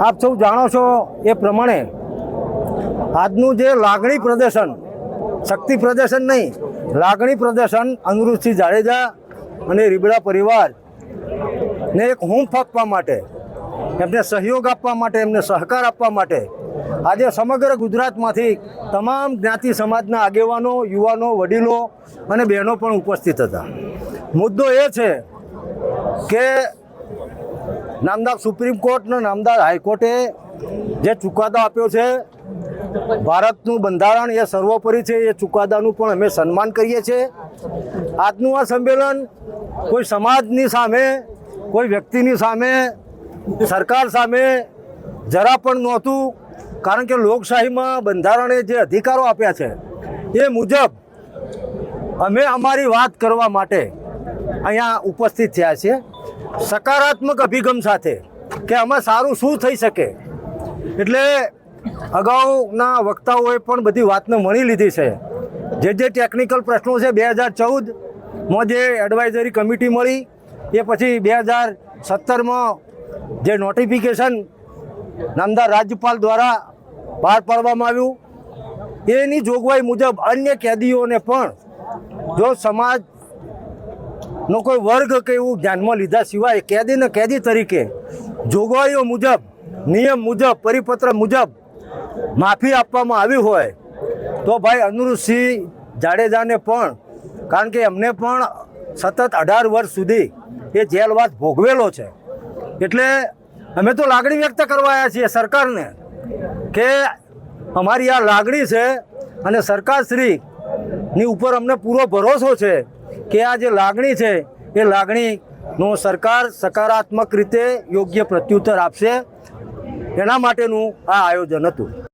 આપ સૌ જાણો છો એ પ્રમાણે આજનું જે લાગણી પ્રદર્શન, શક્તિ પ્રદર્શન નહીં, લાગણી પ્રદર્શન અનિરુદ્ધસિંહ જાડેજા અને રીબડા પરિવારને એક હૂંફ આપવા માટે, એમને સહયોગ આપવા માટે, એમને સહકાર આપવા માટે આજે સમગ્ર ગુજરાતમાંથી તમામ જ્ઞાતિ સમાજના આગેવાનો, યુવાનો, વડીલો અને બહેનો પણ ઉપસ્થિત હતા. મુદ્દો એ છે કે નામદાર સુપ્રીમ કોર્ટ અને નામદાર હાઈકોર્ટે જે ચુકાદો આપ્યો છે, ભારતનું બંધારણ એ સર્વોપરી છે, એ ચુકાદાનું પણ અમે સન્માન કરીએ છીએ. આજનું આ સંમેલન કોઈ સમાજની સામે, કોઈ વ્યક્તિની સામે, સરકાર સામે જરા પણ નહોતું, કારણ કે લોકશાહીમાં બંધારણે જે અધિકારો આપ્યા છે એ મુજબ અમે અમારી વાત કરવા માટે અહીંયા ઉપસ્થિત થયા છીએ, સકારાત્મક અભિગમ સાથે કે આમાં સારું શું થઈ શકે. એટલે અગાઉના વક્તાઓએ પણ બધી વાતને મણી લીધી છે. જે ટેકનિકલ પ્રશ્નો છે 2014માં જે એડવાઇઝરી કમિટી મળી, એ પછી 2017માં જે નોટિફિકેશન નામદાર રાજ્યપાલ દ્વારા બહાર પાડવામાં આવ્યું, એની જોગવાઈ મુજબ અન્ય કેદીઓને પણ જો સમાજનો કોઈ વર્ગ કે એવું ધ્યાનમાં લીધા સિવાય કેદીને કેદી તરીકે જોગવાઈઓ મુજબ, નિયમ મુજબ, પરિપત્ર મુજબ માફી આપવામાં આવી હોય તો ભાઈ અનિરુદ્ધસિંહ જાડેજાને પણ, કારણ કે એમને પણ સતત 18 વર્ષ સુધી એ જેલવાસ ભોગવેલો છે, એટલે અમે તો લાગણી વ્યક્ત કરવા આવ્યા છીએ સરકારને કે અમારી આ લાગણી છે અને સરકારશ્રીની ઉપર અમને પૂરો ભરોસો છે કે આ જે લાગણી છે એ લાગણીનો સરકાર સકારાત્મક રીતે યોગ્ય પ્રત્યુત્તર આપશે. એના માટેનું આ આયોજન હતું.